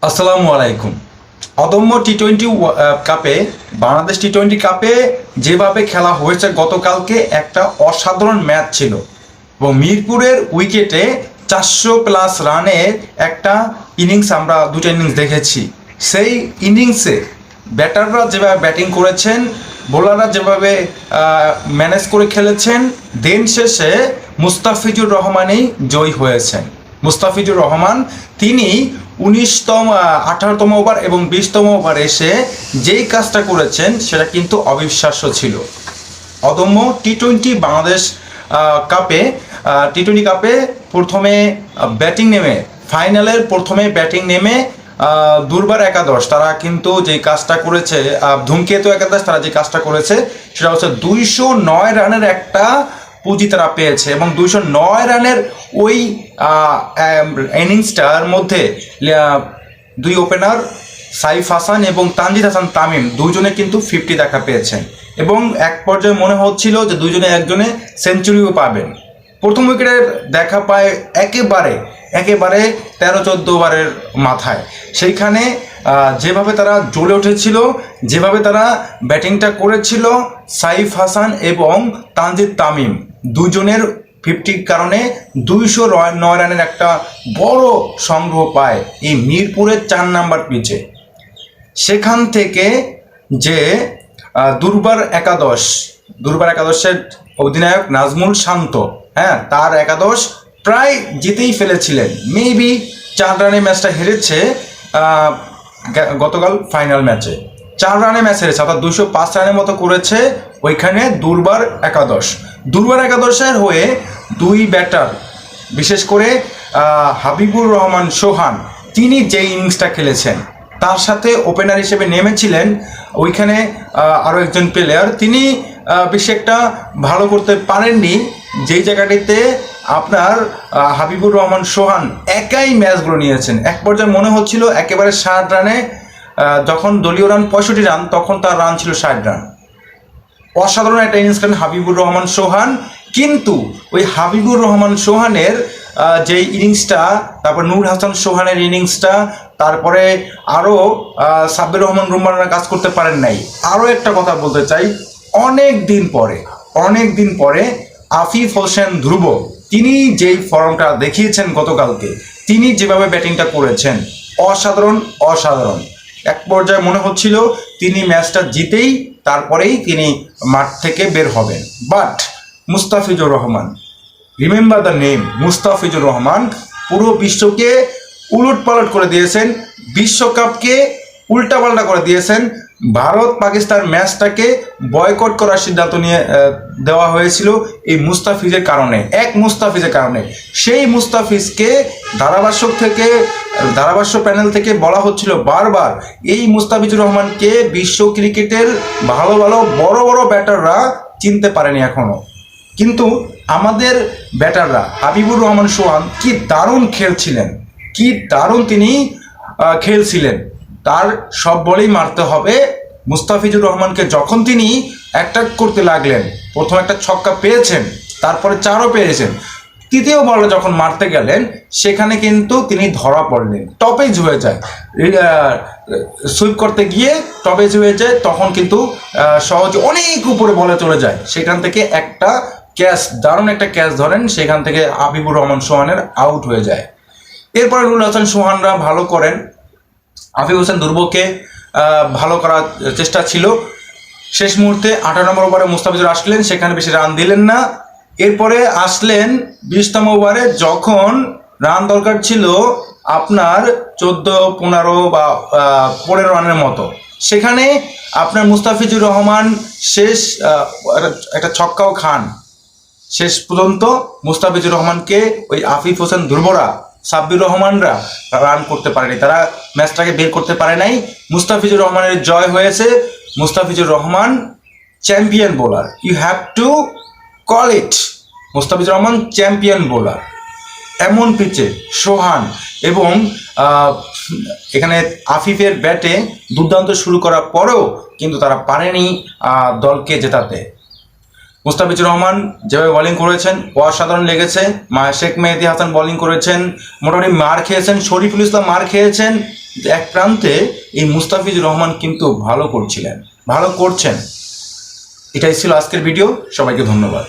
আসসালামু আলাইকুম। অদম্য টি-20 কাপে বাংলাদেশ টি-20 কাপে যেভাবে খেলা হয়েছে গতকালকে একটা অসাধারণ ম্যাচ ছিল এবং মিরপুরের উইকেটে 400+ রানের একটা ইনিংস আমরা দুটো ইনিংস দেখেছি। সেই ইনিংসে ব্যাটাররা যেভাবে ব্যাটিং করেছেন, বোলাররা যেভাবে ম্যানেজ করে খেলেছেন, দিন শেষে মুস্তাফিজুর রহমানই জয়ী হয়েছেন। মুস্তাফিজুর রহমান তিনি 18তম ওভার এবং 20তম ওভার এসে যেই কাজটা করেছেন সেটা কিন্তু অবিশ্বাস্য ছিল। অদম্য টি-20 বাংলাদেশ কাপে টি-20 কাপে প্রথমে ব্যাটিং নেমে ফাইনালের প্রথমে ব্যাটিং নেমে দুর্বার একাদশ তারা কিন্তু যে কাজটা করেছে, ধূমকেতু একাদশ তারা যে কাজটা করেছে সেটা হচ্ছে 209 রানের একটা পুঁজি তারা পেয়েছে এবং 209 রানের ওই ইনিংসটার মধ্যে দুই ওপেনার সাইফ হাসান এবং তানজিদ হাসান তামিম দুজনে কিন্তু 50 দেখা পেয়েছেন এবং এক পর্যায়ে মনে হচ্ছিল যে দুজনে একজনে সেঞ্চুরিও পাবেন। প্রথম উইকেটের দেখা পায় একেবারে 13-14 ওভারের মাথায়। সেইখানে যেভাবে তারা জ্বলে উঠেছিল, যেভাবে তারা ব্যাটিংটা করেছিল, সাইফ হাসান এবং তানজিদ তামিম দুজনের 50 কারণে 209 রানের একটা বড় সংগ্রহ পায় এই মিরপুরের 4 নাম্বার পিচে। সেখান থেকে যে দুর্বার একাদশের অধিনায়ক নাজমুল শান্ত, তার একাদশ প্রায় জিতেই ফেলেছিলেন। মেবি 4 রানে ম্যাচটা হেরেছে গতকাল ফাইনাল ম্যাচে। 4 রানে ম্যাচ হেরেছে, অর্থাৎ 205 রানের মতো করেছে ওইখানে দুর্বার একাদশের হয়ে দুই ব্যাটার, বিশেষ করে হাবিবুর রহমান সোহান, তিনি যে ইনিংসটা খেলেছেন, তার সাথে ওপেনার হিসেবে নেমেছিলেন ওইখানে আরও একজন প্লেয়ার, তিনি বেশি একটা ভালো করতে পারেননি। যেই জায়গাটিতে আপনার হাবিবুর রহমান সোহান একাই ম্যাচগুলো নিয়েছেন। এক পর্যায়ে মনে হচ্ছিল একেবারে 60 রানে, যখন দলীয় রান 65 রান, তখন তার রান ছিল 60 রান। অসাধারণ একটা ইনিংস খেলেন হাবিবুর রহমান সোহান। কিন্তু ওই হাবিবুর রহমান সোহানের যে ইনিংসটা, তারপর নূর হাসান সোহানের ইনিংসটা, তারপরে আরও সাব্বির রহমান রুম্মানরা কাজ করতে পারেন নাই। আরও একটা কথা বলতে চাই, অনেক দিন পরে আফিফ হোসেন ধ্রুব, তিনি যেই ফর্মটা দেখিয়েছেন গতকালকে, তিনি যেভাবে ব্যাটিংটা করেছেন, অসাধারণ। এক পর্যায়ে মনে হচ্ছিল তিনি ম্যাচটা জিতেই তারপরেই তিনি মাঠ থেকে বের হবেন। But Mustafizur Rahman, remember the name, Mustafizur Rahman পুরো বিশ্বকে উলটপালট করে দিয়েছেন, বিশ্বকাপকে উল্টাপাল্টা করে দিয়েছেন। ভারত পাকিস্তান ম্যাচটাকে বয়কট করার সিদ্ধান্ত নিয়ে দেওয়া হয়েছিল এই মুস্তাফিজের কারণে। সেই মুস্তাফিজকে ধারাভাষ্য প্যানেল থেকে বলা হচ্ছিল বারবার, এই মুস্তাফিজুর রহমানকে বিশ্ব ক্রিকেটের ভালো বড় ব্যাটাররা চিনতে পারেনি এখনো। কিন্তু আমাদের ব্যাটাররা হাবিবুর রহমান সোহান কি দারুণ তিনি খেলছিলেন। তার সব বলেই মারতে হবে মুস্তাফিজুর রহমানকে। যখন তিনি অ্যাটাক করতে লাগলেন, প্রথম একটা ছক্কা পেয়েছেন, তারপরে 4ও পেয়েছেন, তৃতীয় বলে যখন মারতে গেলেন সেখানে কিন্তু তিনি ধরা পড়লেন, টপেজ হয়ে যায়, সুইপ করতে গিয়ে টপেজ হয়ে যায়, তখন কিন্তু সহজে অনেক উপরে বলে চলে যায়। সেখান থেকে একটা দারুণ একটা ক্যাচ ধরেন, সেখান থেকে হাবিবুর রহমান সোহানের আউট হয়ে যায়। এরপরে নুর হাসান সোহানরা ভালো করেন, আফিফ হোসেন ধ্রুবকে ভালো করার চেষ্টা ছিল। শেষ মুহূর্তে 18 নম্বর ওভারে মুস্তাফিজুর আসলেন, সেখানে বেশি রান দিলেন না। এরপরে আসলেন 20তম ওভারে, যখন রান দরকার ছিল আপনার 14-15 বা 15 রানের মতো, সেখানে আপনার মুস্তাফিজুর রহমান শেষ একটা ছক্কাও খান। শেষ পর্যন্ত মুস্তাফিজুর রহমানকে ওই আফিফ হোসেন ধ্রুবরা, সাব্বির রহমানরা রান করতে পারেনি, তারা ম্যাচটাকে বের করতে পারে নাই। মুস্তাফিজুর রহমানের জয় হয়েছে। Mustafizur Rahman champion bowler, you have to call it. Mustafizur Rahman champion bowler. এমন পিচে সোহান এবং এখানে আফিফের ব্যাটে দুর্দান্ত শুরু করার পরেও কিন্তু তারা পারেনি দলকে জেতাতে। মুস্তাফিজুর রহমান যেভাবে বোলিং করেছেন অসাধারণ লেগেছে। শেখ মেহেদী হাসান বোলিং করেছেন, মোটামুটি মার খেয়েছেন, শরীফুল ইসলাম মার খেয়েছেন। এক প্রান্তে এই মুস্তাফিজুর রহমান কিন্তু ভালো করছেন। এটাই ছিল আজকের ভিডিও। সবাইকে ধন্যবাদ।